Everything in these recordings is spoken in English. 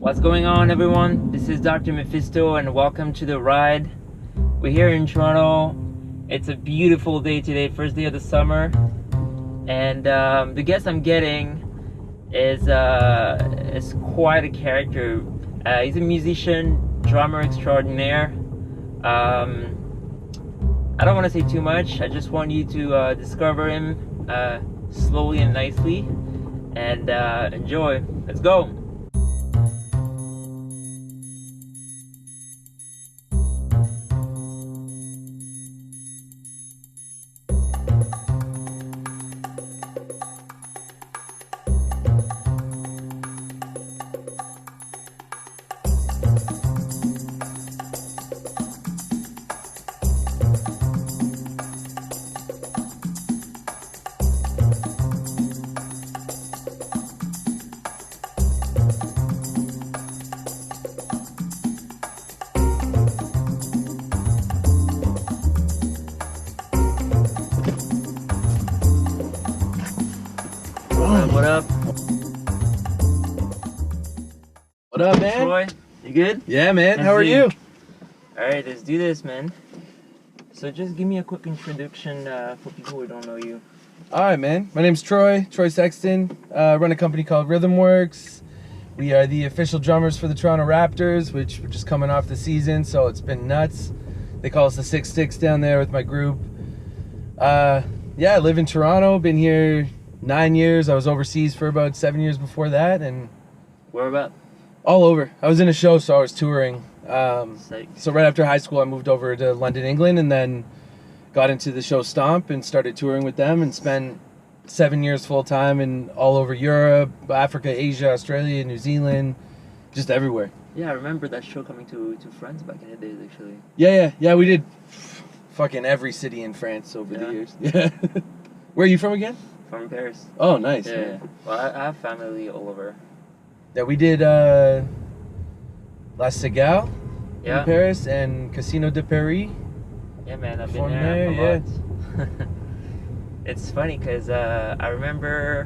What's going on, everyone? This is Dr. Mephisto and welcome to the ride. We're here in Toronto. It's a beautiful day today, first day of the summer, and the guest I'm getting is quite a character. He's a musician, drummer extraordinaire. I don't want to say too much. I just want you to discover him slowly and nicely, and enjoy. Let's go. What up? What up, man? Troy, you good? Yeah, man. How are you? Alright, let's do this, man. So just give me a quick introduction for people who don't know you. Alright, man. My name's Troy Sexton. I run a company called Rhythmworks. We are the official drummers for the Toronto Raptors, which we're just coming off the season, so it's been nuts. They call us the Stix down there with my group. Yeah, I live in Toronto. Been here 9 years. I was overseas for about 7 years before that, and Where about? all over. I was in a show, so I was touring. Psych. So right after high school, I moved over to London, England, and then got into the show STOMP and started touring with them, and spent 7 years full time in all over Europe, Africa, Asia, Australia, New Zealand, just everywhere. Yeah, I remember that show coming to France back in the days, actually. Yeah. We did fucking every city in France over the Yeah. years. Yeah. Where are you from again? From Paris. Oh, nice. Yeah. Man. Well, I have family all over. Yeah, we did La Cigale Yeah. in Paris and Casino de Paris. Yeah, man, I've been From there a there, lot. It's funny because I remember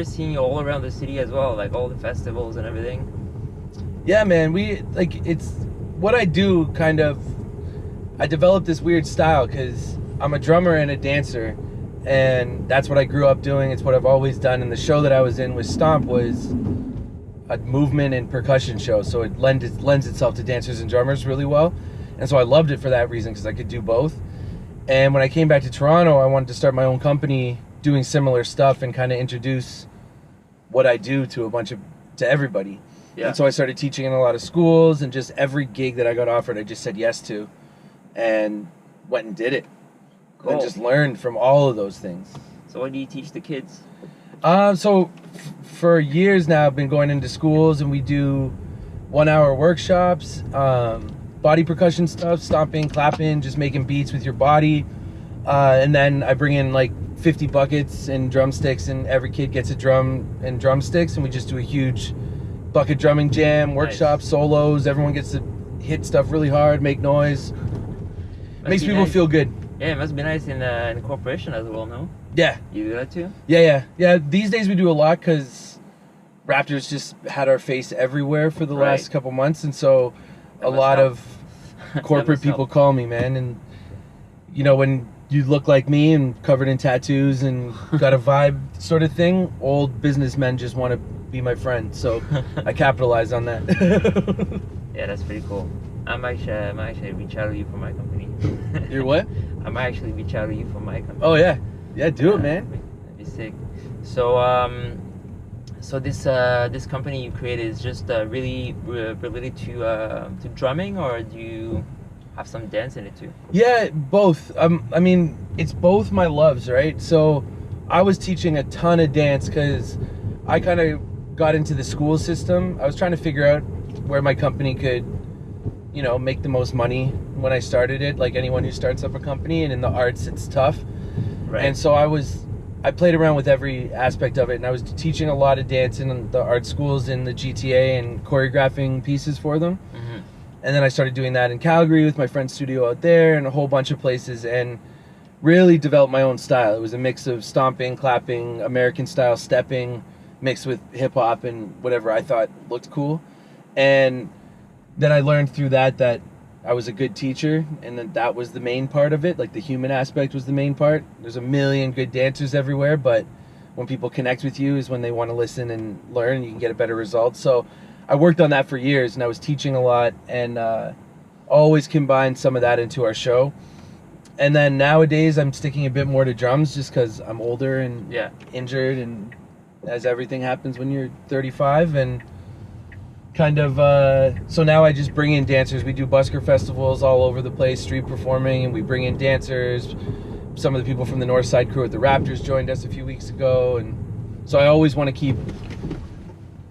seeing you all around the city as well, like all the festivals and everything. Yeah, man, it's what I do. Kind of, I developed this weird style because I'm a drummer and a dancer, and that's what I grew up doing. It's what I've always done. And the show that I was in with STOMP was a movement and percussion show, so it lends itself to dancers and drummers really well. And so I loved it for that reason, because I could do both. And when I came back to Toronto, I wanted to start my own company doing similar stuff and kind of introduce what I do to everybody. Yeah. And so I started teaching in a lot of schools, and just every gig that I got offered, I just said yes to, and went and did it. Cool. And just learned from all of those things. So what do you teach the kids? For years now, I've been going into schools, and we do 1 hour workshops, body percussion stuff, stomping, clapping, just making beats with your body. And then I bring in like 50 buckets and drumsticks, and every kid gets a drum and drumsticks, and we just do a huge bucket drumming jam, workshop, Nice. Solos. Everyone gets to hit stuff really hard, make noise. Makes people feel good. Yeah, it must be nice in corporation as well, no? Yeah. You do that too? Yeah. These days we do a lot because Raptors just had our face everywhere for the last couple months, and so a lot of corporate people call me, man. And you know, when you look like me and covered in tattoos and got a vibe sort of thing, old businessmen just want to be my friend. So I capitalize on that. Yeah, that's pretty coll. I might actually reach out to you for my company. You're what? I might actually reach out to you for my company. Oh yeah, do it, man. That'd be sick. So so this company you created is just really related to drumming, or do you have some dance in it too? Yeah, both. I mean, it's both my loves, right? So I was teaching a ton of dance because I kind of got into the school system. I was trying to figure out where my company could, you know, make the most money when I started it, like anyone who starts up a company, and in the arts it's tough. Right. And so I played around with every aspect of it, and I was teaching a lot of dance in the art schools in the GTA and choreographing pieces for them. Mm-hmm. And then I started doing that in Calgary with my friend's studio out there, and a whole bunch of places, and really developed my own style. It was a mix of stomping, clapping, American style stepping, mixed with hip hop and whatever I thought looked cool. And then I learned through that I was a good teacher, and that was the main part of it. Like the human aspect was the main part. There's a million good dancers everywhere, but when people connect with you is when they want to listen and learn, and you can get a better result. So I worked on that for years, and I was teaching a lot, and always combined some of that into our show. And then nowadays I'm sticking a bit more to drums just because I'm older and injured, and as everything happens when you're 35, and kind of so now I just bring in dancers. We do busker festivals all over the place, street performing, and we bring in dancers. Some of the people from the North Side crew at the Raptors joined us a few weeks ago, and so I always want to keep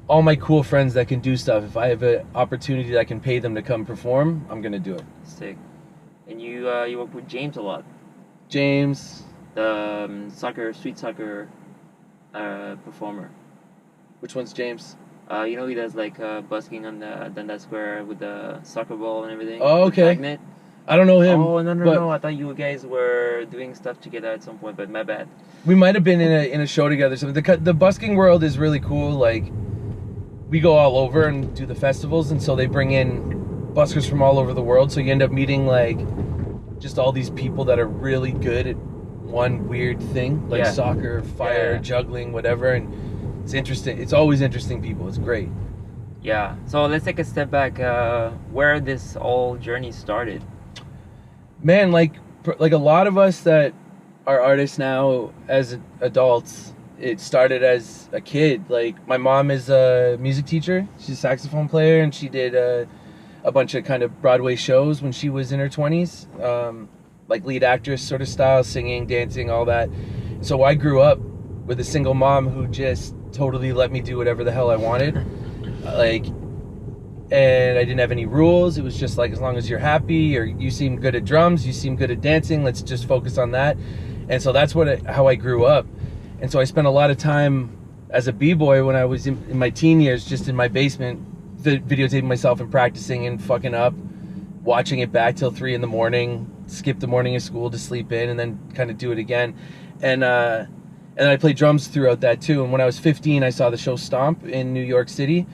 all my cool friends that can do stuff. If I have an opportunity that I can pay them to come perform, I'm gonna do it. Sick. And you work with James a lot. James, The street soccer performer. Which one's James? You know, he does like busking on the Dundas Square with the soccer ball and everything. Oh, okay. Magnet. I don't know him. Oh, no. I thought you guys were doing stuff together at some point, but my bad. We might have been in a show together. So the busking world is really cool. Like, we go all over and do the festivals, and so they bring in buskers from all over the world. So you end up meeting like just all these people that are really good at one weird thing, like soccer, fire, juggling, whatever. And it's interesting. It's always interesting people. It's great. Yeah. So let's take a step back. Where this whole journey started. Man, like a lot of us that are artists now as adults, it started as a kid. Like, my mom is a music teacher. She's a saxophone player, and she did a bunch of kind of Broadway shows when she was in her 20s, like lead actress sort of style, singing, dancing, all that. So I grew up with a single mom who just totally let me do whatever the hell I wanted. And I didn't have any rules. It was just like, as long as you're happy, or you seem good at drums, you seem good at dancing, let's just focus on that. And so that's how I grew up. And so I spent a lot of time as a b-boy when I was in my teen years, just in my basement, videotaping myself and practicing and fucking up, watching it back till 3 a.m, skip the morning of school to sleep in, and then kind of do it again. And I played drums throughout that too. And when I was 15, I saw the show STOMP in New York City,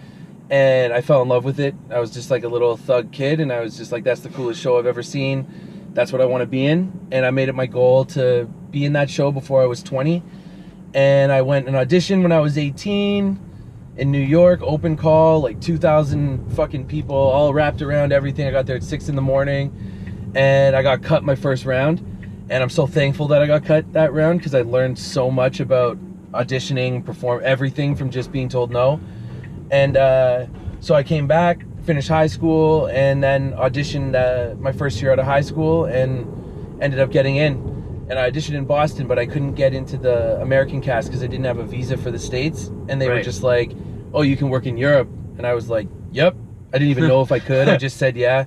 and I fell in love with it. I was just like a little thug kid, and I was just like, that's the coolest show I've ever seen. That's what I want to be in. And I made it my goal to be in that show before I was 20. And I went and auditioned when I was 18 in New York, open call, like 2,000 fucking people all wrapped around everything. I got there at 6 a.m, and I got cut my first round. And I'm so thankful that I got cut that round, because I learned so much about auditioning, perform everything from just being told no. And so I came back, finished high school, and then auditioned my first year out of high school, and ended up getting in. And I auditioned in Boston, but I couldn't get into the American cast because I didn't have a visa for the States. And they were just like, oh, you can work in Europe. And I was like, yep. I didn't even know if I could. I just said yeah.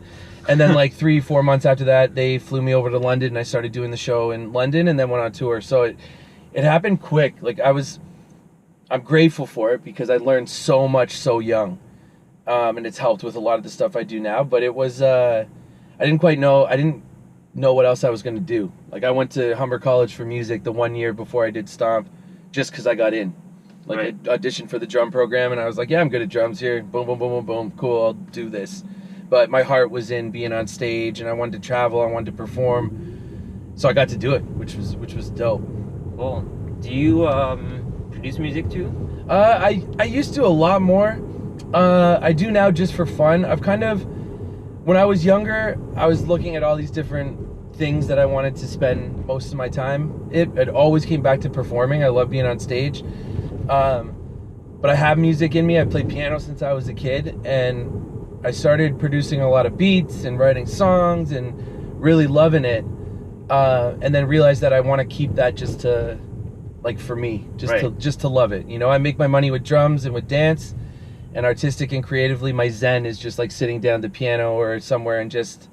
And then like 3-4 months after that, they flew me over to London, and I started doing the show in London, and then went on tour. So it happened quick. Like, I'm grateful for it because I learned so much so young. And it's helped with a lot of the stuff I do now. But it was, I didn't know what else I was going to do. Like, I went to Humber College for music the 1 year before I did STOMP, just because I got in. Like, I auditioned for the drum program, and I was like, yeah, I'm good at drums here. Boom, boom, boom, boom, boom. Cool, I'll do this. But my heart was in being on stage, and I wanted to travel, I wanted to perform. So I got to do it, which was dope. Cool. Do you produce music too? I used to a lot more. I do now just for fun. When I was younger, I was looking at all these different things that I wanted to spend most of my time. It always came back to performing. I love being on stage. But I have music in me. I played piano since I was a kid, and I started producing a lot of beats and writing songs and really loving it. And then realized that I want to keep that just to, like, for me, just to love it. You know, I make my money with drums and with dance, and artistic and creatively, my zen is just like sitting down at the piano or somewhere and just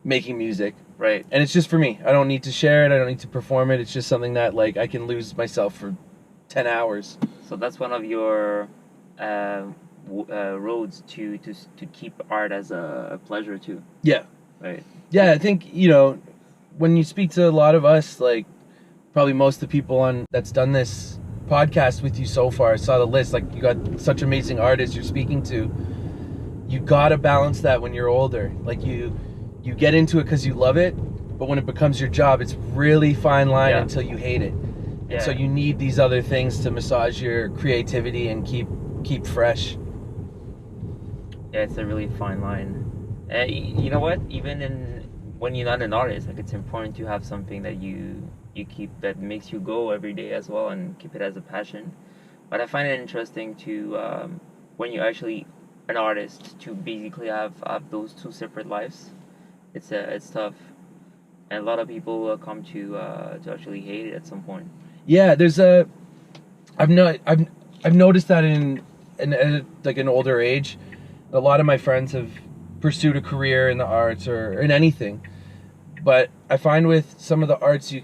making music. Right. And it's just for me. I don't need to share it. I don't need to perform it. It's just something that, like, I can lose myself for 10 hours. So that's one of your roads to keep art as a pleasure too. Yeah. Right. Yeah, I think, you know, when you speak to a lot of us, like, probably most of the people that's done this podcast with you so far, I saw the list, like, you got such amazing artists you're speaking to. you gotta balance that when you're older. Like you get into it because you love it, but when it becomes your job, it's really fine line until you hate it. And so you need these other things to massage your creativity and keep fresh. Yeah, it's a really fine line. You know what? Even when you're not an artist, like it's important to have something that you keep that makes you go every day as well, and keep it as a passion. But I find it interesting to when you're actually an artist to basically have those two separate lives. It's tough, and a lot of people come to actually hate it at some point. Yeah, I've noticed that in like an older age, a lot of my friends have pursued a career in the arts or in anything. But I find with some of the arts you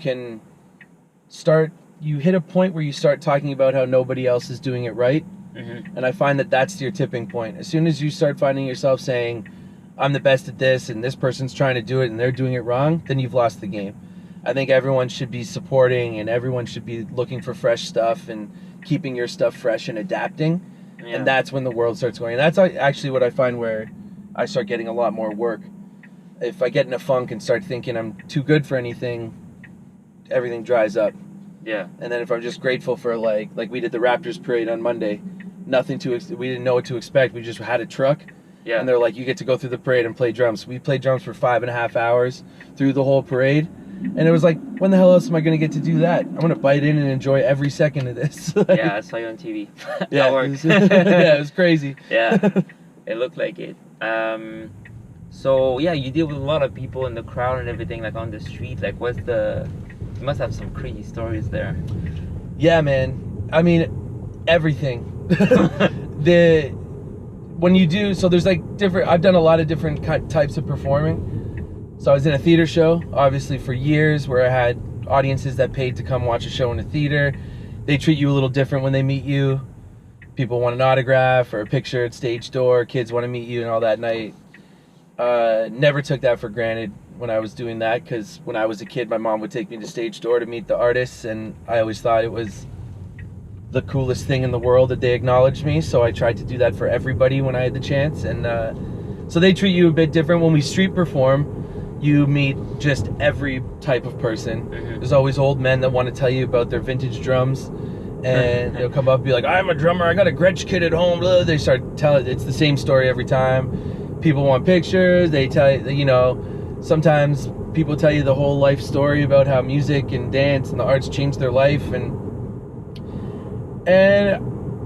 hit a point where you start talking about how nobody else is doing it right. Mm-hmm. And I find that that's your tipping point. As soon as you start finding yourself saying, I'm the best at this and this person's trying to do it and they're doing it wrong, then you've lost the game. I think everyone should be supporting and everyone should be looking for fresh stuff and keeping your stuff fresh and adapting. Yeah. And that's when the world starts going. And that's actually what I find where I start getting a lot more work. If I get in a funk and start thinking I'm too good for anything, everything dries up. Yeah. And then if I'm just grateful for like we did the Raptors parade on Monday, we didn't know what to expect. We just had a truck. Yeah. And they're like, you get to go through the parade and play drums. We played drums for 5.5 hours through the whole parade. And it was like, when the hell else am I going to get to do that? I'm going to bite in and enjoy every second of this. Yeah, I saw you on TV. Yeah, yeah, it was crazy. Yeah, it looked like it. So, yeah, you deal with a lot of people in the crowd and everything, like on the street. Like, you must have some crazy stories there. Yeah, man. I mean, everything. There's like different, I've done a lot of different types of performing. So I was in a theater show, obviously for years, where I had audiences that paid to come watch a show in a theater. They treat you a little different when they meet you. People want an autograph or a picture at stage door. Kids want to meet you and all that night. Never took that for granted when I was doing that, because when I was a kid, my mom would take me to stage door to meet the artists, and I always thought it was the coolest thing in the world that they acknowledged me. So I tried to do that for everybody when I had the chance. And so they treat you a bit different. When we street perform, you meet just every type of person. Mm-hmm. There's always old men that want to tell you about their vintage drums, and they'll come up and be like, I'm a drummer, I got a Gretsch kit at home. They start telling, it's the same story every time. People want pictures. They tell you, sometimes people tell you the whole life story about how music and dance and the arts changed their life, and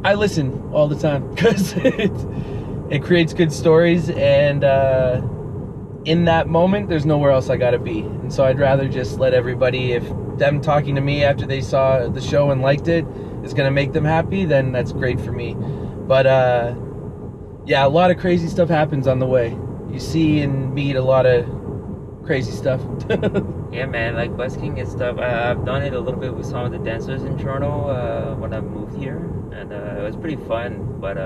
I listen all the time because it creates good stories, and in that moment, there's nowhere else I gotta be. And so I'd rather just let everybody, if them talking to me after they saw the show and liked it is gonna make them happy, then that's great for me. But yeah, a lot of crazy stuff happens on the way. You see and meet a lot of crazy stuff. Yeah, man, like busking and stuff. I've done it a little bit with some of the dancers in Toronto when I moved here, and it was pretty fun. But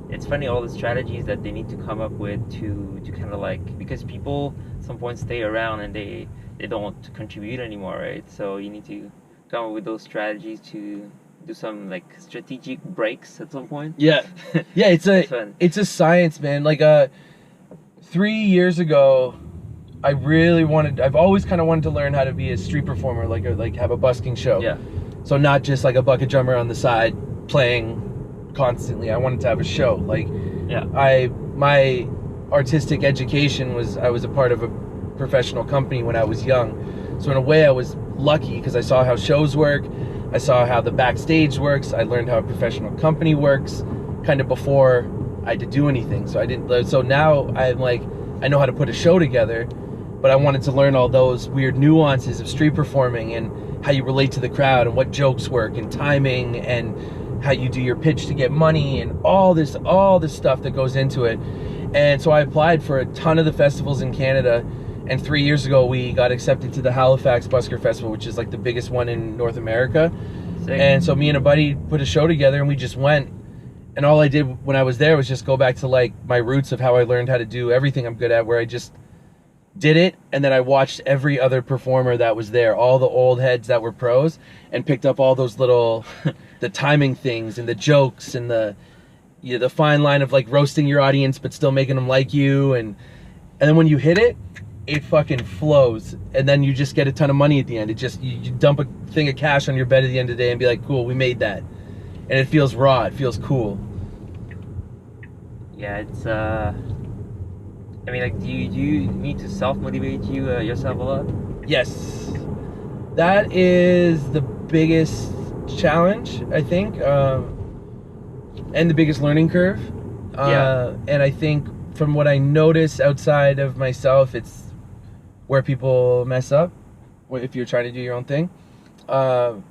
it's funny, all the strategies that they need to come up with to kind of like, because people at some point stay around and they don't contribute anymore, right? So you need to come up with those strategies to do some like strategic breaks at some point. Yeah, yeah, it's a science, man. Like 3 years ago, I've always kind of wanted to learn how to be a street performer, like have a busking show. Yeah. So not just like a bucket drummer on the side playing constantly. I wanted to have a show. Like, yeah. My artistic education I was a part of a professional company when I was young. So in a way I was lucky because I saw how shows work. I saw how the backstage works. I learned how a professional company works kind of before I had to do anything. So now I'm like, I know how to put a show together, but I wanted to learn all those weird nuances of street performing and how you relate to the crowd and what jokes work and timing and how you do your pitch to get money and all this stuff that goes into it. And so I applied for a ton of the festivals in Canada, and 3 years ago we got accepted to the Halifax Busker Festival, which is like the biggest one in North America. Sick. And so me and a buddy put a show together and we just went, and all I did when I was there was just go back to like my roots of how I learned how to do everything I'm good at, where I just did it, and then I watched every other performer that was there, all the old heads that were pros, and picked up all those little the timing things and the jokes and the fine line of like roasting your audience but still making them like you, and then when you hit it, it fucking flows, and then you just get a ton of money at the end. It just you dump a thing of cash on your bed at the end of the day and be like, cool, we made that, and it feels raw, it feels cool. Yeah, it's I mean, like, do you need to self-motivate yourself a lot? Yes, that is the biggest challenge, I think, and the biggest learning curve. And I think from what I notice outside of myself, it's where people mess up if you're trying to do your own thing. I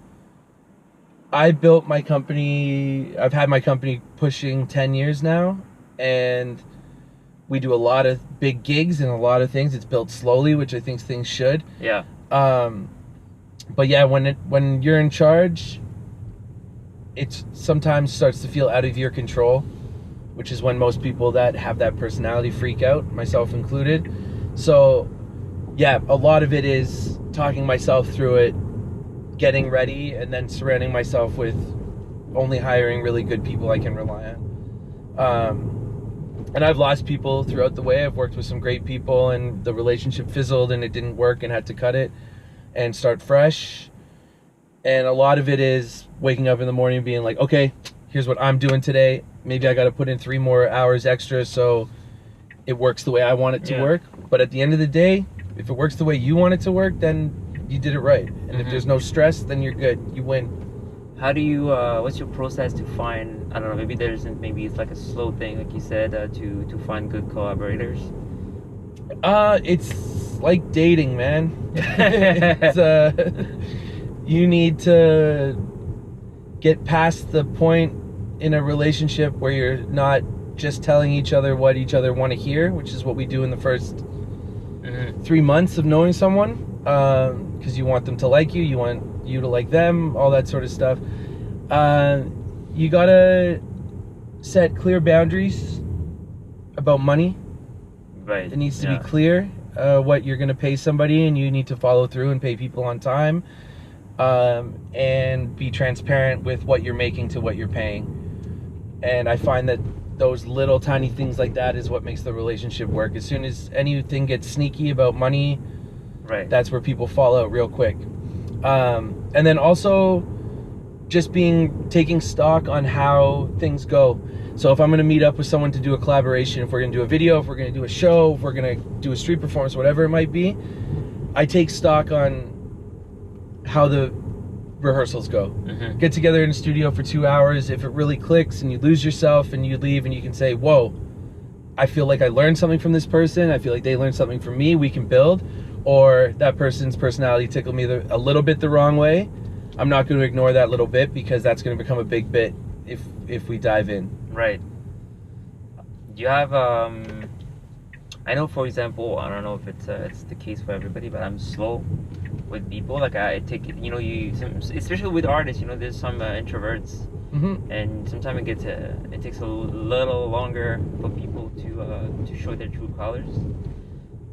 built my company, I've had my company pushing 10 years now, and we do a lot of big gigs and a lot of things. It's built slowly, which I think things should. Yeah. But yeah, when you're in charge, it sometimes starts to feel out of your control, which is when most people that have that personality freak out, myself included. So yeah, a lot of it is talking myself through it, getting ready, and then surrounding myself with only hiring really good people I can rely on. And I've lost people throughout the way. I've worked with some great people, and the relationship fizzled and it didn't work and had to cut it and start fresh. And a lot of it is waking up in the morning and being like, okay, here's what I'm doing today. Maybe I got to put in 3 more hours extra so it works the way I want it to work. But at the end of the day, if it works the way you want it to work, then you did it right. And if there's no stress, then you're good. You win. How do you, what's your process to find, I don't know, maybe it's like a slow thing, like you said, to find good collaborators? It's like dating, man. It's, you need to get past the point in a relationship where you're not just telling each other what each other want to hear, which is what we do in the first 3 months of knowing someone, because you want them to like you want you to like them, all that sort of stuff. You gotta set clear boundaries about money. Right. It needs to be clear what you're gonna pay somebody, and you need to follow through and pay people on time, and be transparent with what you're making to what you're paying. And I find that those little tiny things like that is what makes the relationship work. As soon as anything gets sneaky about money, right, that's where people fall out real quick. And then also just taking stock on how things go. So if I'm going to meet up with someone to do a collaboration, if we're going to do a video, if we're going to do a show, if we're going to do a street performance, whatever it might be, I take stock on how the rehearsals go. Get together in the studio for 2 hours. If it really clicks and you lose yourself and you leave and you can say, whoa, I feel like I learned something from this person, I feel like they learned something from me, we can build. Or that person's personality tickled me a little bit the wrong way, I'm not going to ignore that little bit, because that's going to become a big bit if we dive in. Right. Do you have I know, for example, I don't know if it's the case for everybody, but I'm slow with people. Like I take, especially with artists, there's some introverts, and sometimes it takes a little longer for people to show their true colors.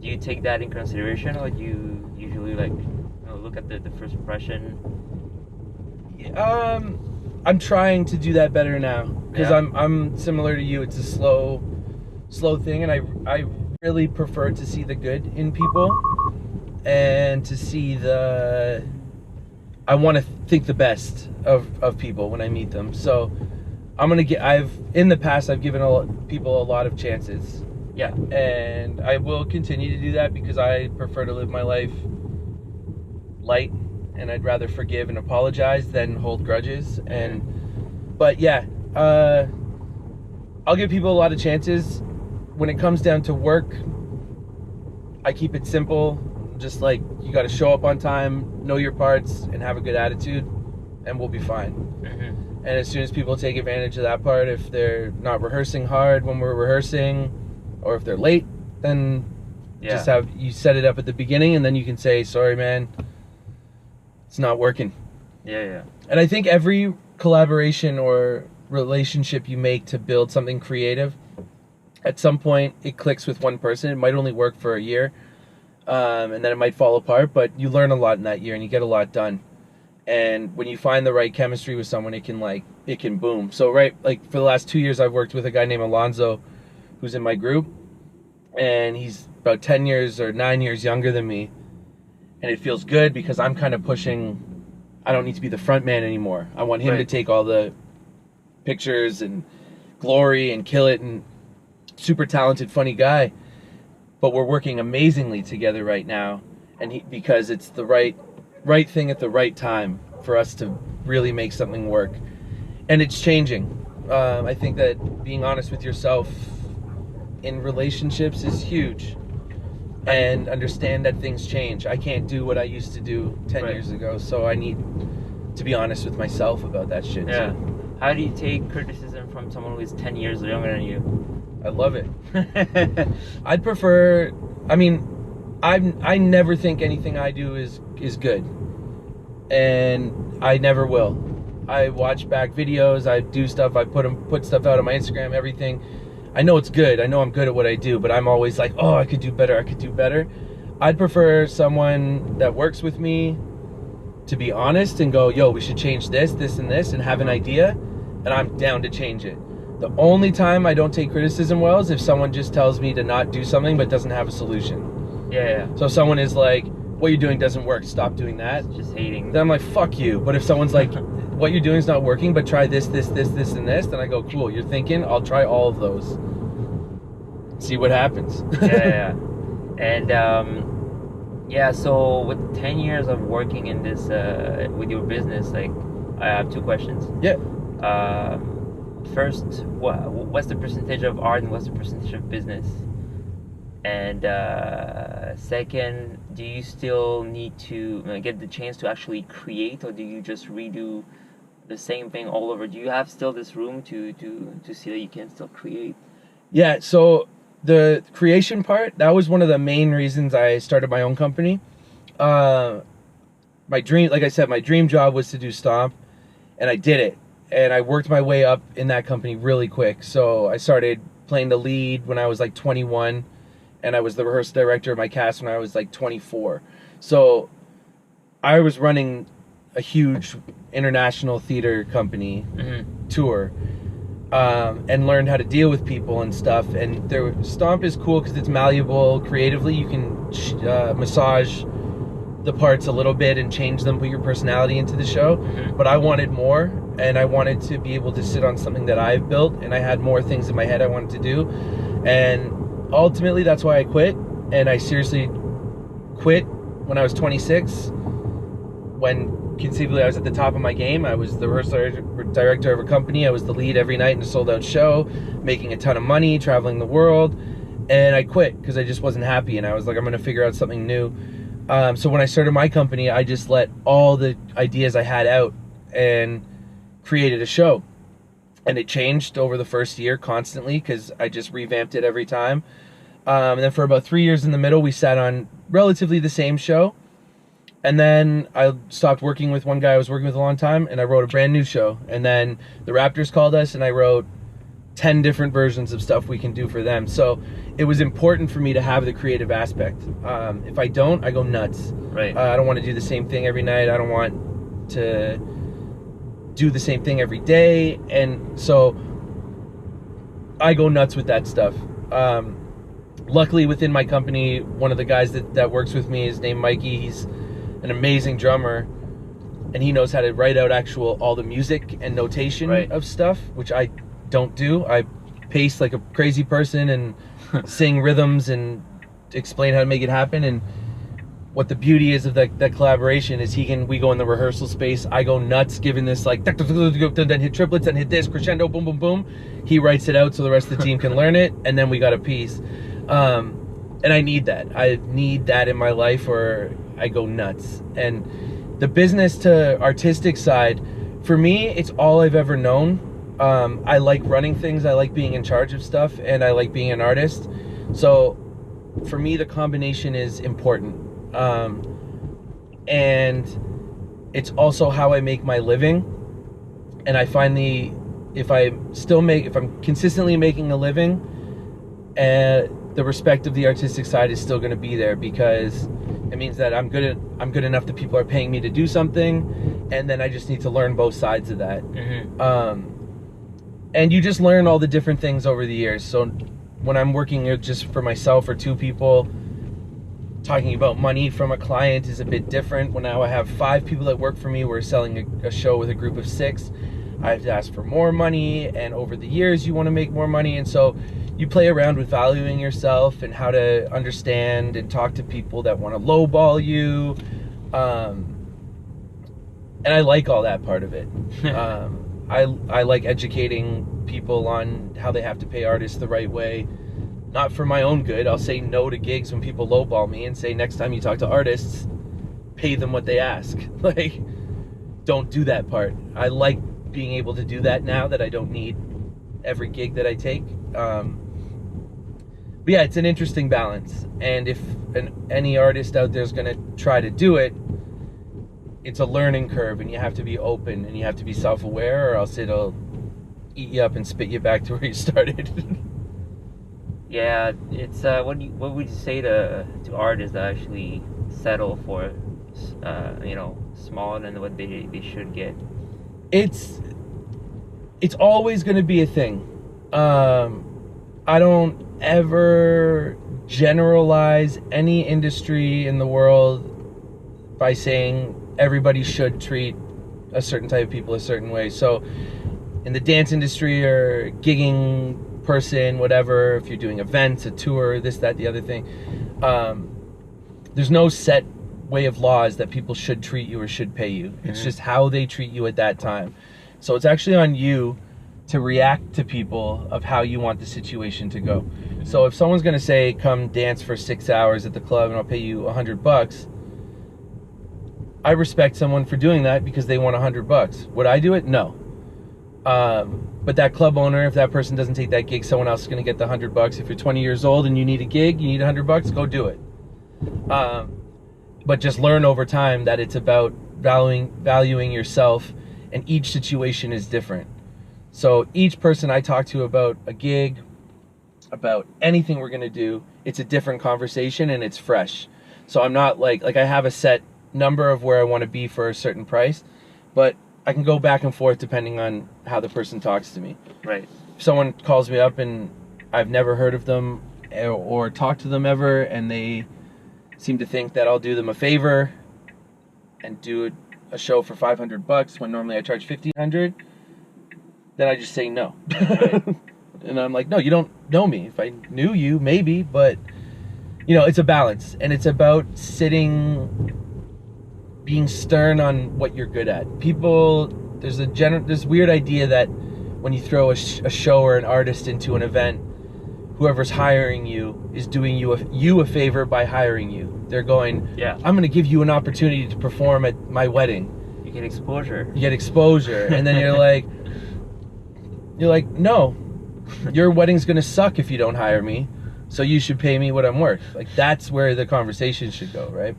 Do you take that in consideration, or do you usually look at the first impression? I'm trying to do that better now, because I'm similar to you. It's a slow thing, and I really prefer to see the good in people, and to see I want to think the best of people when I meet them. So in the past I've given people a lot of chances. Yeah. And I will continue to do that, because I prefer to live my life light, and I'd rather forgive and apologize than hold grudges. But yeah, I'll give people a lot of chances. When it comes down to work, I keep it simple. Just like, you got to show up on time, know your parts, and have a good attitude, and we'll be fine. And as soon as people take advantage of that part, if they're not rehearsing hard when we're rehearsing, or if they're late, then just you set it up at the beginning, and then you can say, sorry man, it's not working. Yeah. And I think every collaboration or relationship you make to build something creative, at some point it clicks with one person. It might only work for a year, and then it might fall apart, but you learn a lot in that year and you get a lot done. And when you find the right chemistry with someone, it can boom. So like for the last 2 years, I've worked with a guy named Alonzo, who's in my group, and he's about 10 years or 9 years younger than me. And it feels good because I'm kind of pushing. I don't need to be the front man anymore. I want him to take all the pictures and glory and kill it, and super talented, funny guy. But we're working amazingly together right now, and because it's the right thing at the right time for us to really make something work. And it's changing. I think that being honest with yourself in relationships is huge, and understand that things change. I can't do what I used to do 10 years ago, so I need to be honest with myself about that shit. Yeah. Too. How do you take criticism from someone who is 10 years younger than you? I love it. I'd prefer, I mean, I never think anything I do is good, and I never will. I watch back videos, I do stuff, I put stuff out on my Instagram, everything. I know it's good, I know I'm good at what I do, but I'm always like, oh, I could do better. I'd prefer someone that works with me to be honest and go, yo, we should change this, and this, and have an idea, and I'm down to change it. The only time I don't take criticism well is if someone just tells me to not do something but doesn't have a solution. Yeah. So if someone is like, what you're doing doesn't work, stop doing that. Just hating. Then I'm like, fuck you. But if someone's like, what you're doing is not working, but try this, and this, then I go, cool, you're thinking, I'll try all of those. See what happens. Yeah. And so with 10 years of working in this, with your business, like, I have 2 questions. Yeah. First, what's the percentage of art and what's the percentage of business? And second, do you still need to get the chance to actually create, or do you just redo the same thing all over? Do you have still this room to see that you can still create? Yeah, so the creation part, that was one of the main reasons I started my own company. My dream, like I said, my dream job was to do STOMP, and I did it. And I worked my way up in that company really quick. So I started playing the lead when I was like 21, and I was the rehearsal director of my cast when I was like 24. So I was running a huge international theater company tour, and learned how to deal with people and stuff. And STOMP is cool because it's malleable creatively. You can massage the parts a little bit and change them, put your personality into the show. But I wanted more, and I wanted to be able to sit on something that I've built, and I had more things in my head I wanted to do. And ultimately that's why I quit. And I seriously quit when I was 26, when conceivably I was at the top of my game. I was the rehearsal director of a company. I was the lead every night in a sold-out show, making a ton of money, traveling the world. And I quit because I just wasn't happy, and I was like, I'm gonna figure out something new. So when I started my company, I just let all the ideas I had out and created a show. And it changed over the first year constantly because I just revamped it every time. And then for about 3 years in the middle, we sat on relatively the same show. And then I stopped working with one guy I was working with a long time, and I wrote a brand new show. And then the Raptors called us, and I wrote 10 different versions of stuff we can do for them. So it was important for me to have the creative aspect. If I don't, I go nuts. Right. I don't want to do the same thing every night. I don't want to do the same thing every day. And so I go nuts with that stuff. Luckily, within my company, one of the guys that works with me is named Mikey. He's an amazing drummer, and he knows how to write out all the music and notation of stuff, which I don't do. I pace like a crazy person and sing rhythms and explain how to make it happen. And what the beauty is of that collaboration is we go in the rehearsal space, I go nuts giving this like, then hit triplets, then hit this, crescendo, boom, boom, boom. He writes it out so the rest of the team can learn it, and then we got a piece. And I need that. I need that in my life, or I go nuts. And the business to artistic side, for me, it's all I've ever known. I like running things, I like being in charge of stuff, and I like being an artist. So for me, the combination is important. And it's also how I make my living. And I find if I'm consistently making a living, the respect of the artistic side is still going to be there, because it means that I'm good enough that people are paying me to do something, and then I just need to learn both sides of that. Mm-hmm. And you just learn all the different things over the years. So when I'm working just for myself or two people, talking about money from a client is a bit different. When now I have 5 people that work for me, we're selling a show with a group of 6. I have to ask for more money, and over the years you want to make more money, and so you play around with valuing yourself and how to understand and talk to people that want to lowball you. And I like all that part of it. I like educating people on how they have to pay artists the right way. Not for my own good. I'll say no to gigs when people lowball me and say next time you talk to artists, pay them what they ask. Like, don't do that part. I like being able to do that now that I don't need every gig that I take. But yeah, it's an interesting balance. And if any artist out there is going to try to do it, it's a learning curve, and you have to be open and you have to be self-aware, or else it'll eat you up and spit you back to where you started. Yeah, it's what would you say to artists that actually settle for smaller than what they should get? It's always going to be a thing. I don't ever generalize any industry in the world by saying everybody should treat a certain type of people a certain way. So in the dance industry or gigging person, whatever, if you're doing events, a tour, this, that, the other thing, there's no set way of laws that people should treat you or should pay you. It's just how they treat you at that time. So it's actually on you to react to people of how you want the situation to go. So if someone's going to say, come dance for 6 hours at the club and I'll pay you $100, I respect someone for doing that because they want $100. Would I do it? No. But that club owner, if that person doesn't take that gig, someone else is going to get the $100. If you're 20 years old and you need a gig, you need $100, go do it. But just learn over time that it's about valuing yourself, and each situation is different. So each person I talk to about a gig, about anything we're going to do, it's a different conversation and it's fresh. So I'm not like I have a set number of where I want to be for a certain price, but I can go back and forth depending on how the person talks to me. Right. If someone calls me up and I've never heard of them or talked to them ever, and they seem to think that I'll do them a favor and do a show for $500 when normally I charge $1,500, then I just say no. Right. And I'm like, no, you don't know me. If I knew you, maybe, but it's a balance, and it's about being stern on what you're good at. People, there's this weird idea that when you throw a show or an artist into an event, whoever's hiring you is doing you a favor by hiring you. They're going, yeah, I'm going to give you an opportunity to perform at my wedding. You get exposure. And then you're like, no, your wedding's going to suck if you don't hire me, so you should pay me what I'm worth. Like, that's where the conversation should go, right?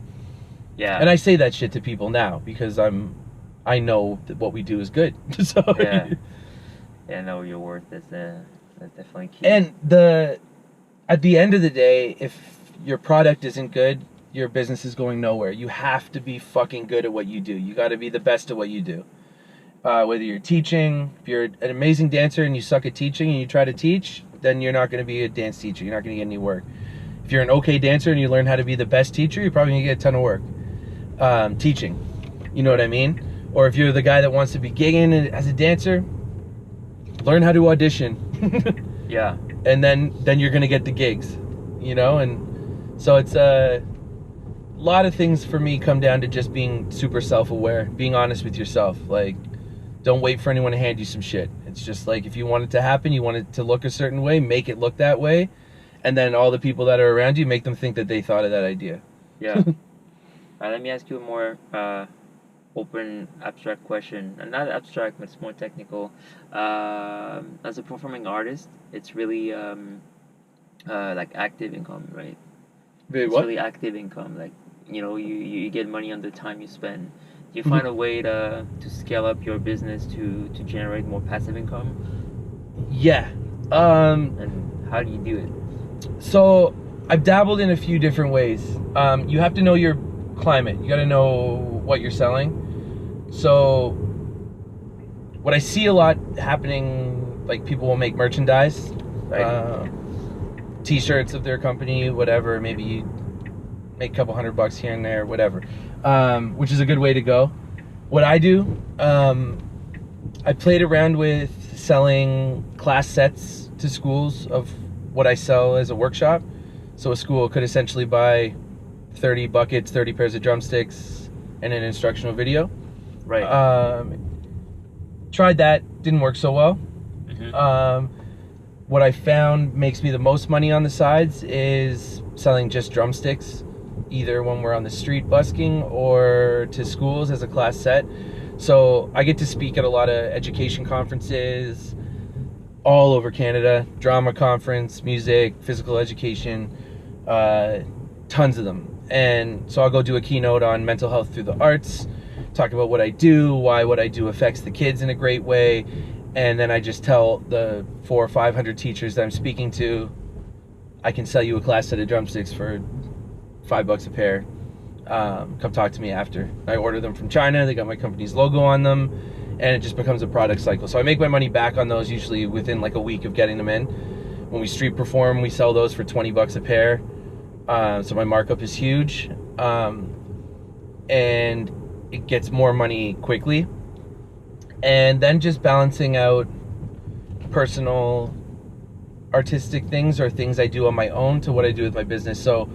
Yeah. And I say that shit to people now because I know that what we do is good. So yeah, no, your worth is that's definitely key. And at the end of the day, if your product isn't good, your business is going nowhere. You have to be fucking good at what you do. You got to be the best at what you do. Whether you're teaching, if you're an amazing dancer and you suck at teaching and you try to teach, then you're not going to be a dance teacher. You're not going to get any work. If you're an okay dancer and you learn how to be the best teacher, you're probably going to get a ton of work teaching. You know what I mean? Or if you're the guy that wants to be gigging as a dancer, learn how to audition. Yeah. And then you're going to get the gigs, and so it's a lot of things for me come down to just being super self-aware, being honest with yourself. Like, don't wait for anyone to hand you some shit. It's just like, if you want it to happen, you want it to look a certain way, make it look that way, and then all the people that are around you, make them think that they thought of that idea. Yeah. Let me ask you a more open, abstract question. Not abstract, but it's more technical. As a performing artist, it's really like active income, right? It's really active income. Like, you get money on the time you spend. Do you find a way to scale up your business to generate more passive income? Yeah. And how do you do it? So I've dabbled in a few different ways. You have to know your climate. You got to know what you're selling. So what I see a lot happening, like people will make merchandise, Right. T-shirts of their company, whatever. Maybe you make a couple $100 here and there, whatever, which is a good way to go. What I do, I played around with selling class sets to schools of what I sell as a workshop. So a school could essentially buy 30 buckets, 30 pairs of drumsticks, and an instructional video. Right. Tried that, didn't work so well. What I found makes me the most money on the sides is selling just drumsticks, either when we're on the street busking or to schools as a class set. So I get to speak at a lot of education conferences all over Canada, drama conference, music, physical education, tons of them. And so I'll go do a keynote on mental health through the arts, talk about what I do, why what I do affects the kids in a great way, and then I just tell the 400 or 500 teachers that I'm speaking to, I can sell you a class set of drumsticks for $5 a pair. Come talk to me after. I order them from China. They got my company's logo on them, and it just becomes a product cycle. So I make my money back on those usually within like a week of getting them in. When we street perform, we sell those for $20 a pair. So my markup is huge, and it gets more money quickly. And then just balancing out personal artistic things or things I do on my own to what I do with my business. So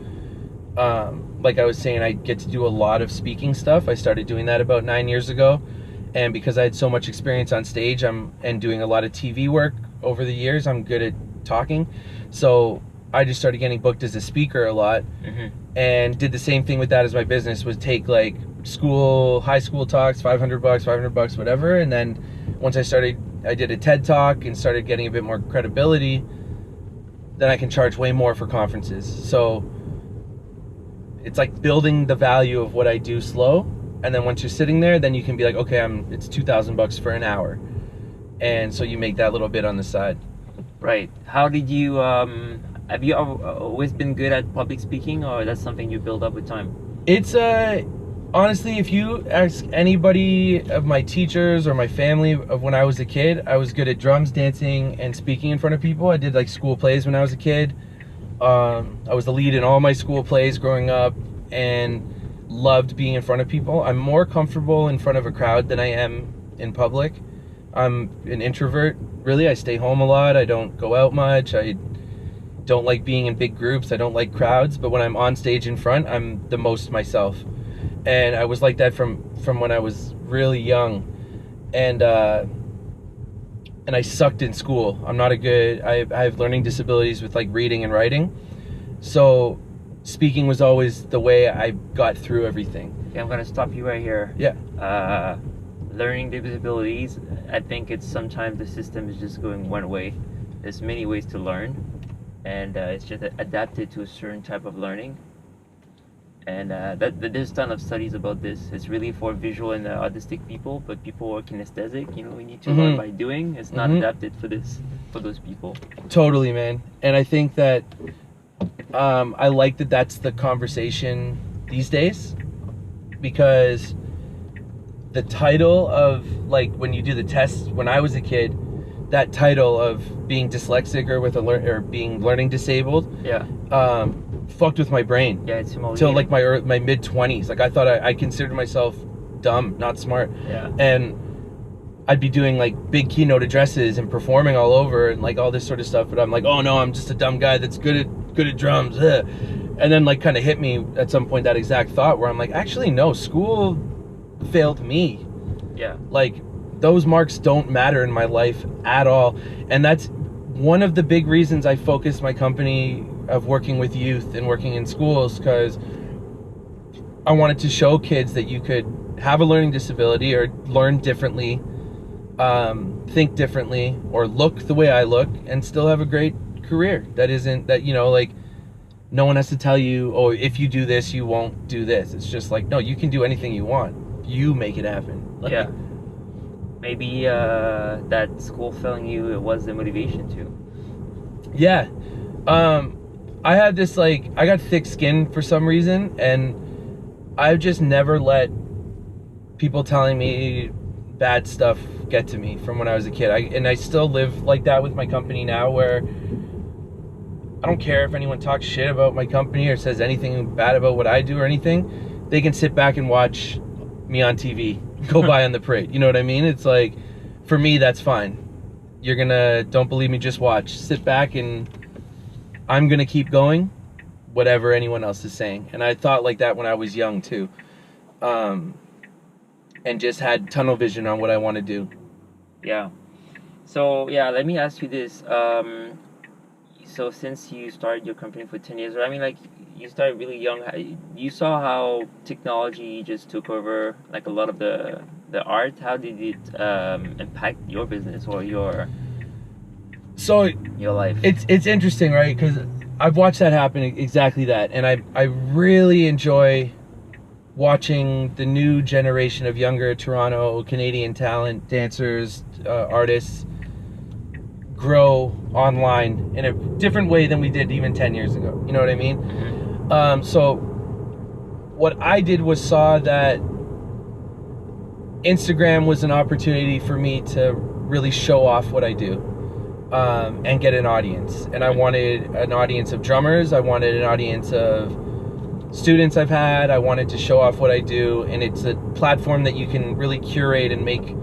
like I was saying, I get to do a lot of speaking stuff. I started doing that about 9 years ago, and because I had so much experience on stage and doing a lot of TV work over the years, I'm good at talking. So I just started getting booked as a speaker a lot, and did the same thing with that as my business, was take like high school talks, $500, whatever. And then once I did a TED talk and started getting a bit more credibility, then I can charge way more for conferences. So it's like building the value of what I do slow. And then once you're sitting there, then you can be like, okay, it's $2,000 for an hour. And so you make that little bit on the side. Right. How did you, have you always been good at public speaking, or that's something you build up with time? It's honestly, if you ask anybody of my teachers or my family of when I was a kid, I was good at drums, dancing, and speaking in front of people. I did like school plays when I was a kid. I was the lead in all my school plays growing up and loved being in front of people. I'm more comfortable in front of a crowd than I am in public. I'm an introvert, really. I stay home a lot. I don't go out much. I don't like being in big groups. I don't like crowds. But when I'm on stage in front, I'm the most myself. And I was like that from when I was really young. And I sucked in school. I have learning disabilities with like reading and writing. So speaking was always the way I got through everything. Okay, I'm going to stop you right here. Yeah. Learning disabilities, I think it's sometimes the system is just going one way. There's many ways to learn, and it's just adapted to a certain type of learning. And there's a ton of studies about this. It's really for visual and autistic people, but people who are kinesthetic, we need to learn by doing. It's not adapted for those people. Totally, man. And I think that I like that that's the conversation these days, because the title of, like, when you do the test, when I was a kid, that title of being dyslexic or being learning disabled, fucked with my brain. Yeah, it's humiliating. Till like my mid-20s. Like I thought I considered myself dumb, not smart. Yeah. And I'd be doing like big keynote addresses and performing all over and like all this sort of stuff, but I'm like, oh no, I'm just a dumb guy that's good at drums. Ugh. And then like kind of hit me at some point that exact thought where I'm like, actually no, school failed me. Yeah. Like those marks don't matter in my life at all. And that's one of the big reasons I focused my company of working with youth and working in schools, because I wanted to show kids that you could have a learning disability or learn differently, think differently, or look the way I look and still have a great career. That isn't that, like no one has to tell you, oh, if you do this, you won't do this. It's just like, no, you can do anything you want. You make it happen. Like, yeah. Maybe that school failing you, it was the motivation too. Yeah. I had this, like, I got thick skin for some reason, and I've just never let people telling me bad stuff get to me from when I was a kid. I still live like that with my company now, where I don't care if anyone talks shit about my company or says anything bad about what I do or anything. They can sit back and watch me on TV go by on the parade. You know what I mean? It's like, for me, that's fine. Don't believe me, just watch. Sit back, and I'm gonna keep going, whatever anyone else is saying. And I thought like that when I was young too. And just had tunnel vision on what I want to do. Yeah. So yeah, let me ask you this. So since you started your company for 10 years, I mean, like, you started really young. You saw how technology just took over, like, a lot of the art. How did it impact your business or your life? It's interesting, right? Because I've watched that happen, exactly that, and I really enjoy watching the new generation of younger Toronto Canadian talent, dancers, artists grow online in a different way than we did even 10 years ago. You know what I mean? Mm-hmm. So what I did was saw that Instagram was an opportunity for me to really show off what I do, and get an audience. And I wanted an audience of drummers. I wanted an audience of students I've had. I wanted to show off what I do, and it's a platform that you can really curate and make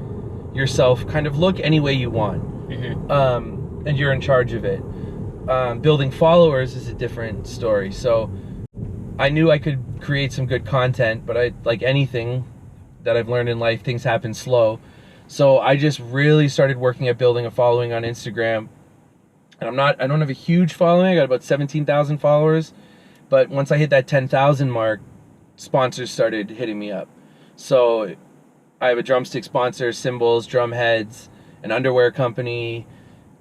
yourself kind of look any way you want. Mm-hmm. And you're in charge of it. Building followers is a different story. So I knew I could create some good content, but like anything that I've learned in life, things happen slow. So I just really started working at building a following on Instagram. And I don't have a huge following. I got about 17,000 followers. But once I hit that 10,000 mark, sponsors started hitting me up. So I have a drumstick sponsor, cymbals, drum heads, an underwear company,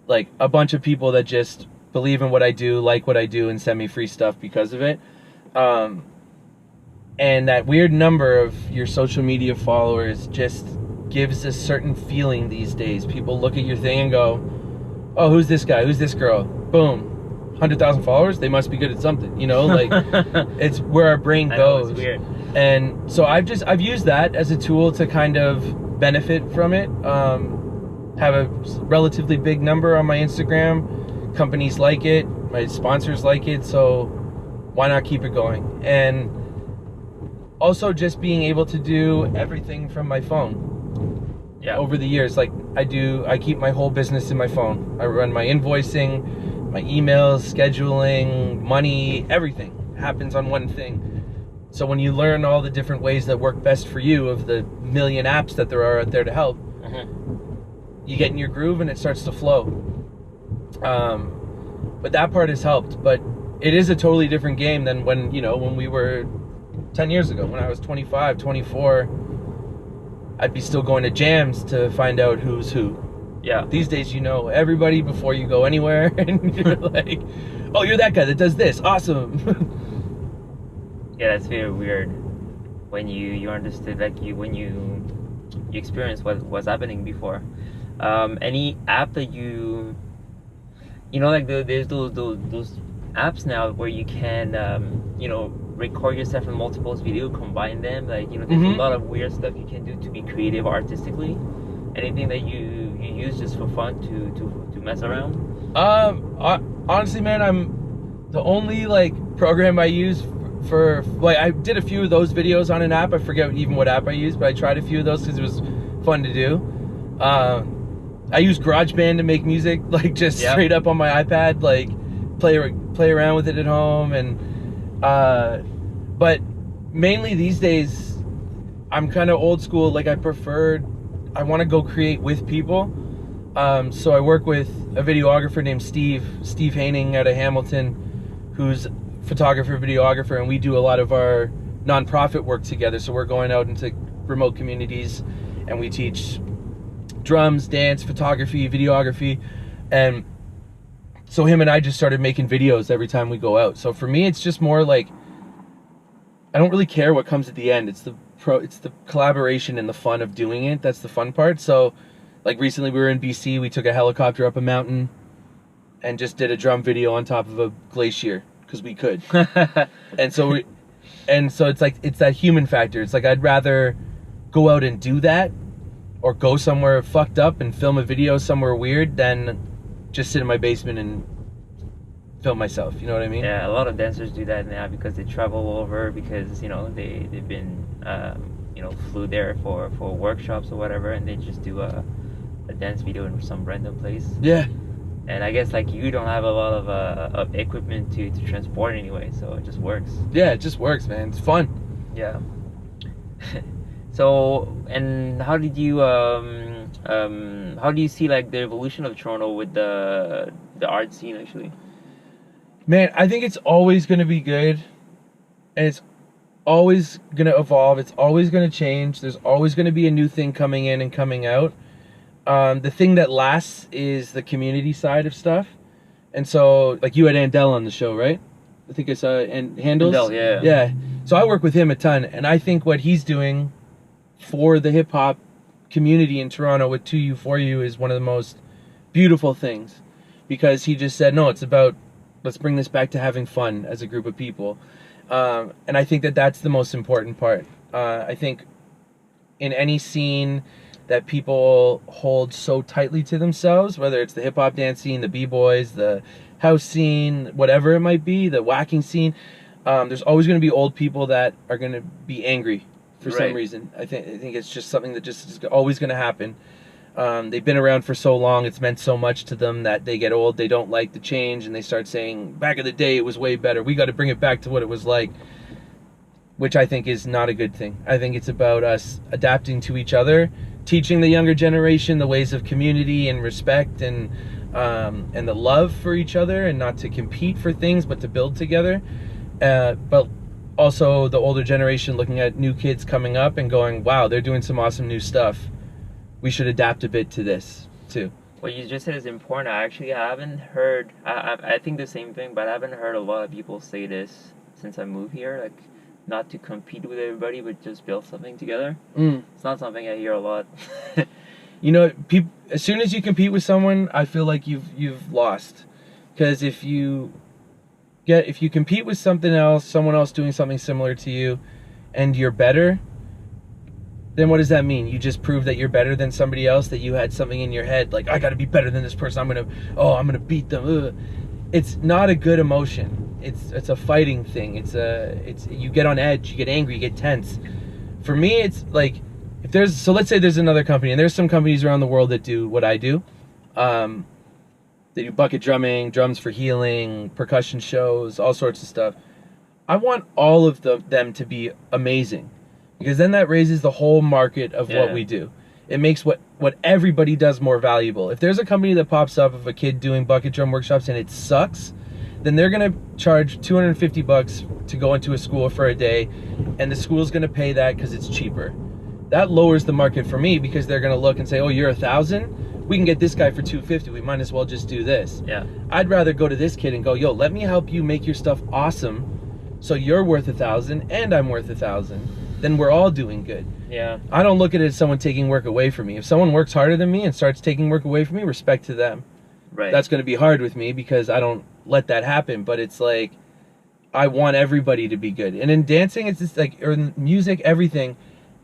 like a bunch of people that just believe in what I do, like what I do, and send me free stuff because of it. And that weird number of your social media followers just gives a certain feeling these days. People look at your thing and go, oh, who's this guy? Who's this girl? Boom. 100,000 followers, they must be good at something, you know, like it's where our brain goes. It's weird. And so I've used that as a tool to kind of benefit from it. Have a relatively big number on my Instagram. Companies like it, my sponsors like it, so why not keep it going? And also just being able to do everything from my phone. Yeah. Over the years, like I keep my whole business in my phone. I run my invoicing, my emails, scheduling, money, everything happens on one thing. So when you learn all the different ways that work best for you, of the million apps that there are out there to help, you get in your groove and it starts to flow. But that part has helped. But it is a totally different game than when we were 10 years ago. When I was 25, 24, I'd be still going to jams to find out who's who. Yeah. These days, you know everybody before you go anywhere, and you're like, oh, you're that guy that does this. Awesome. Yeah, that's very weird when you understood, like, when you experienced what was happening before. Any app that like there's those apps now where you can record yourself in multiple videos, combine them, like, there's a lot of weird stuff you can do to be creative artistically. Anything that you use just for fun to mess around? Honestly, man, the only program I use for I did a few of those videos on an app. I forget even what app I used, but I tried a few of those because it was fun to do. I use GarageBand to make music, straight up on my iPad, play around with it at home, and but mainly these days I'm kind of old school. I want to go create with people. So I work with a videographer named Steve Haining out of Hamilton, who's photographer, videographer, and we do a lot of our nonprofit work together. So we're going out into remote communities and we teach drums, dance, photography, videography. And so him and I just started making videos every time we go out. So for me, it's just more I don't really care what comes at the end. It's the collaboration and the fun of doing it. That's the fun part. So recently we were in BC, we took a helicopter up a mountain and just did a drum video on top of a glacier because we could. and so it's that human factor. It's I'd rather go out and do that, or go somewhere fucked up and film a video somewhere weird, than just sit in my basement and film myself. You know what I mean? Yeah, a lot of dancers do that now because they travel over, because, you know, they've been, you know, flew there for workshops or whatever, and they just do a dance video in some random place. Yeah. And I guess, like, you don't have a lot of equipment to transport anyway, so it just works. Yeah, it just works, man. It's fun. Yeah. So, and how did you how do you see, like, the evolution of Toronto with the art scene, actually? Man, I think it's always going to be good, and it's always going to evolve. It's always going to change. There's always going to be a new thing coming in and coming out. The thing that lasts is the community side of stuff. And so, like, you had Andel on the show, right? I think I saw and Handles. Andel, yeah. Yeah. So I work with him a ton, and I think what he's doing for the hip hop community in Toronto with 2U 4U is one of the most beautiful things, because he just said, no, it's about, let's bring this back to having fun as a group of people. And I think that that's the most important part. I think in any scene that people hold so tightly to themselves, whether it's the hip hop dance scene, the b-boys, the house scene, whatever it might be, the whacking scene, there's always going to be old people that are going to be angry for some reason. I think it's just something that just is always going to happen. They've been around for so long, it's meant so much to them, that they get old, they don't like the change, and they start saying, back in the day it was way better, we got to bring it back to what it was like, which I think is not a good thing. I think it's about us adapting to each other, teaching the younger generation the ways of community and respect, and the love for each other, and not to compete for things but to build together. But also the older generation looking at new kids coming up and going, wow, they're doing some awesome new stuff. We should adapt a bit to this too. What you just said is important. I haven't heard, I think the same thing, but I haven't heard a lot of people say this since I moved here, like, not to compete with everybody, but just build something together. It's not something I hear a lot. You know, as soon as you compete with someone, I feel like you've lost. Because if you compete with something else, someone else doing something similar to you, and you're better, then what does that mean? You just prove that you're better than somebody else, that you had something in your head, like, I gotta be better than this person, I'm gonna beat them. Ugh. It's not a good emotion. It's a fighting thing. It's you get on edge, you get angry, you get tense. For me, it's like, so let's say there's another company, and there's some companies around the world that do what I do. They do bucket drumming, drums for healing, percussion shows, all sorts of stuff. I want all of them to be amazing, because then that raises the whole market of what we do. It makes what everybody does more valuable. If there's a company that pops up of a kid doing bucket drum workshops and it sucks, then they're gonna charge $250 to go into a school for a day, and the school's gonna pay that because it's cheaper. That lowers the market for me, because they're gonna look and say, oh, you're $1,000? We can get this guy for $250. We might as well just do this. Yeah. I'd rather go to this kid and go, yo, let me help you make your stuff awesome, so you're worth $1,000 and I'm worth $1,000. Then we're all doing good. Yeah. I don't look at it as someone taking work away from me. If someone works harder than me and starts taking work away from me, respect to them. Right. That's going to be hard with me, because I don't let that happen. But it's like, I want everybody to be good. And in dancing, it's just like, or in music, everything,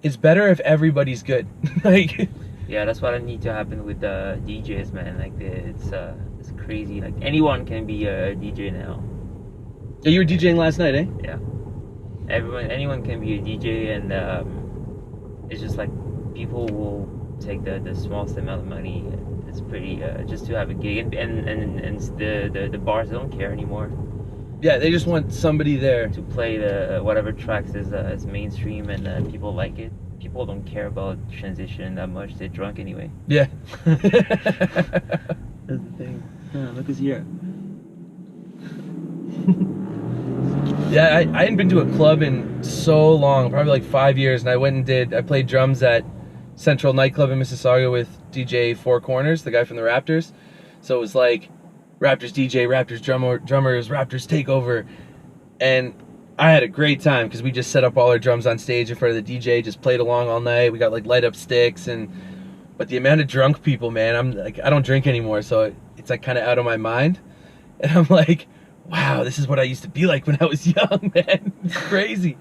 it's better if everybody's good. Like, yeah, that's what need to happen with the DJs, man. Like, it's crazy. Like, anyone can be a DJ now. Yeah, you were DJing last night, eh? Yeah. Anyone can be a DJ, and it's just like, people will take the smallest amount of money. It's pretty just to have a gig, and the bars don't care anymore. Yeah, they just want somebody there to play the whatever tracks is mainstream, and people like it. People don't care about transition that much. They're drunk anyway. Yeah. That's the thing. Look who's here. Yeah, I hadn't been to a club in so long, probably like 5 years, and I played drums at Central Nightclub in Mississauga with DJ Four Corners, the guy from the Raptors. So it was like Raptors DJ, Raptors drummers, Raptors takeover, and I had a great time, because we just set up all our drums on stage in front of the DJ, just played along all night. We got like light up sticks, but the amount of drunk people, man, I'm like, I don't drink anymore, so it's like kind of out of my mind, and I'm like, wow, this is what I used to be like when I was young, man. It's crazy.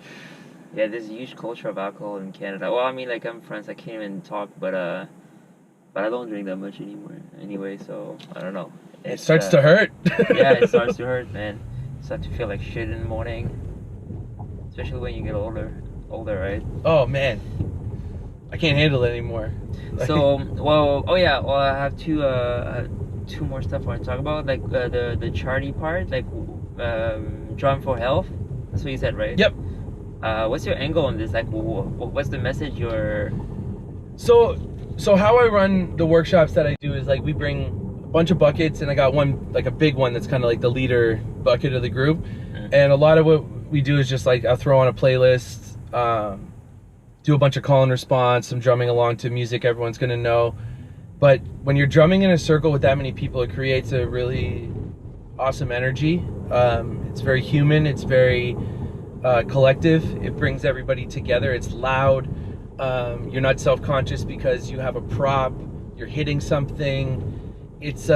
Yeah, there's a huge culture of alcohol in Canada. Well, I mean, like I'm friends, I can't even talk, but I don't drink that much anymore. Anyway, so I don't know. It starts to hurt. Yeah, it starts to hurt, man. You start to feel like shit in the morning, especially when you get older. Older, right? Oh man, I can't handle it anymore. So, well, oh yeah, well, I have two more stuff I want to talk about, like the charity part, like drum for health. That's what you said, right? Yep. What's your angle on this? Like, what's the message you're? So how I run the workshops that I do is like we bring a bunch of buckets, and I got one, like a big one that's kind of like the leader bucket of the group. And a lot of what we do is just like I'll throw on a playlist, do a bunch of call and response, some drumming along to music everyone's gonna know. But when you're drumming in a circle with that many people, it creates a really awesome energy. It's very human, it's very collective. It brings everybody together. It's loud. You're not self-conscious because you have a prop, you're hitting something. It's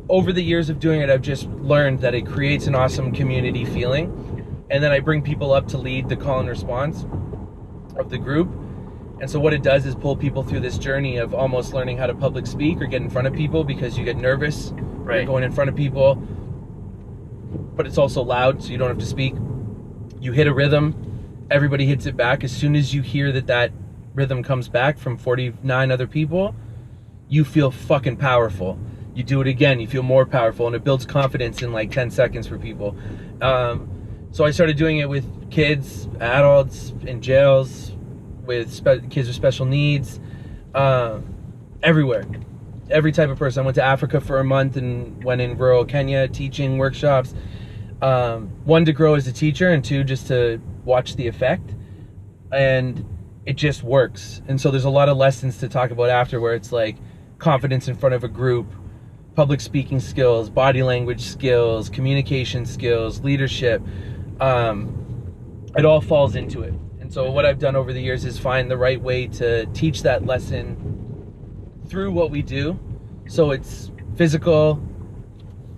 over the years of doing it, I've just learned that it creates an awesome community feeling. And then I bring people up to lead the call and response of the group. And so what it does is pull people through this journey of almost learning how to public speak or get in front of people, because you get nervous Right. going in front of people. But it's also loud, so you don't have to speak. You hit a rhythm, everybody hits it back. As soon as you hear that rhythm comes back from 49 other people, you feel fucking powerful. You do it again, you feel more powerful, and it builds confidence in like 10 seconds for people. So I started doing it with kids, adults, in jails, with kids with special needs, everywhere. Every type of person. I went to Africa for a month and went in rural Kenya teaching workshops. One, to grow as a teacher, and two, just to watch the effect. And it just works. And so there's a lot of lessons to talk about after, where it's like confidence in front of a group, public speaking skills, body language skills, communication skills, leadership. It all falls into it. And so what I've done over the years is find the right way to teach that lesson through what we do. So it's physical,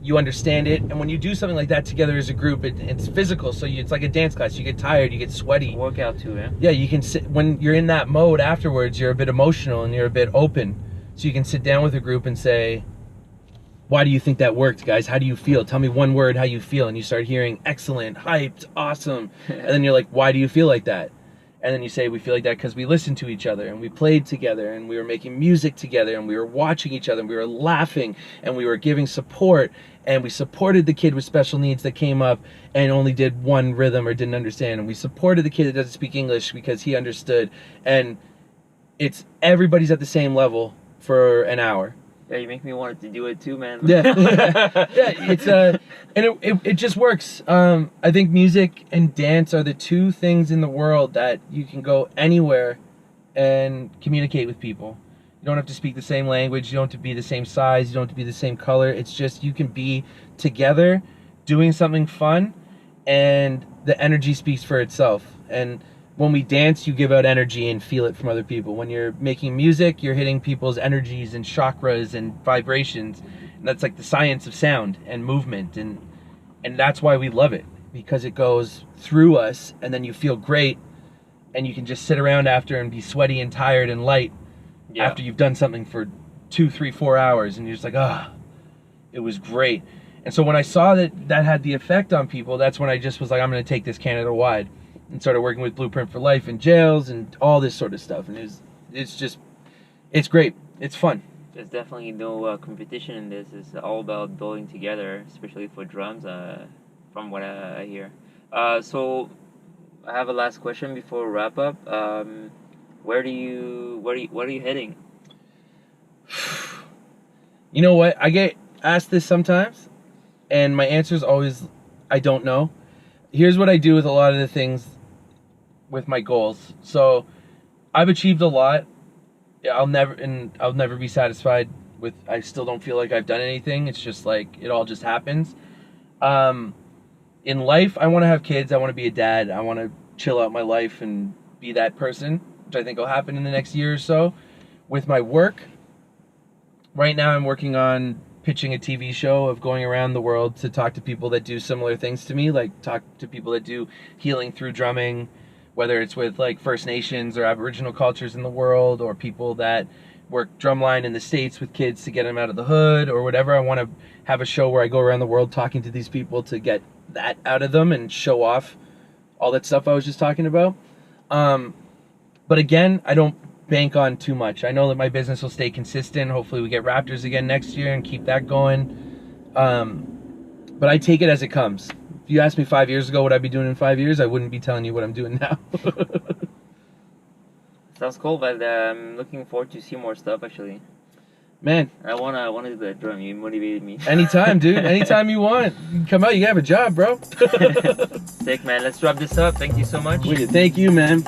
you understand it, and when you do something like that together as a group, it's physical. So it's like a dance class. You get tired, you get sweaty. Workout too, yeah? Yeah, you can sit, when you're in that mode afterwards, you're a bit emotional and you're a bit open. So you can sit down with a group and say, why do you think that worked, guys? How do you feel? Tell me one word how you feel. And you start hearing excellent, hyped, awesome. And then you're like, why do you feel like that? And then you say, we feel like that because we listened to each other and we played together and we were making music together and we were watching each other and we were laughing and we were giving support, and we supported the kid with special needs that came up and only did one rhythm or didn't understand. And we supported the kid that doesn't speak English because he understood. And it's everybody's at the same level for an hour. Yeah, you make me want to do it too, man. Yeah, yeah. It's and it just works. I think music and dance are the two things in the world that you can go anywhere and communicate with people. You don't have to speak the same language. You don't have to be the same size. You don't have to be the same color. It's just you can be together doing something fun, and the energy speaks for itself. And when we dance, you give out energy and feel it from other people. When you're making music, you're hitting people's energies and chakras and vibrations. And that's like the science of sound and movement. And that's why we love it, because it goes through us and then you feel great, and you can just sit around after and be sweaty and tired and light after you've done something for 2, 3, 4 hours, and you're just like, it was great. And so when I saw that had the effect on people, that's when I just was like, I'm going to take this Canada wide. And started working with Blueprint for Life in jails and all this sort of stuff. And it's great. It's fun. There's definitely no competition in this. It's all about building together, especially for drums, from what I hear. So I have a last question before we wrap up. What are you heading? You know what? I get asked this sometimes, and my answer is always, I don't know. Here's what I do with a lot of the things with my goals. So I've achieved a lot. I'll never be satisfied with, I still don't feel like I've done anything. It's just like, it all just happens. In life, I want to have kids. I want to be a dad. I want to chill out my life and be that person, which I think will happen in the next year or so. With my work, right now I'm working on pitching a TV show of going around the world to talk to people that do similar things to me, like talk to people that do healing through drumming, whether it's with like First Nations or Aboriginal cultures in the world, or people that work drumline in the States with kids to get them out of the hood or whatever. I want to have a show where I go around the world talking to these people to get that out of them and show off all that stuff I was just talking about. But again, I don't bank on too much. I know that my business will stay consistent. Hopefully we get Raptors again next year and keep that going. But I take it as it comes. If you asked me 5 years ago what I'd be doing in 5 years, I wouldn't be telling you what I'm doing now. Sounds cool, but I'm looking forward to see more stuff actually. Man, I wanna do that drum. You motivated me. anytime, dude. Anytime you want. You can come out, you have a job, bro. Sick, man. Let's wrap this up. Thank you so much. Thank you, man.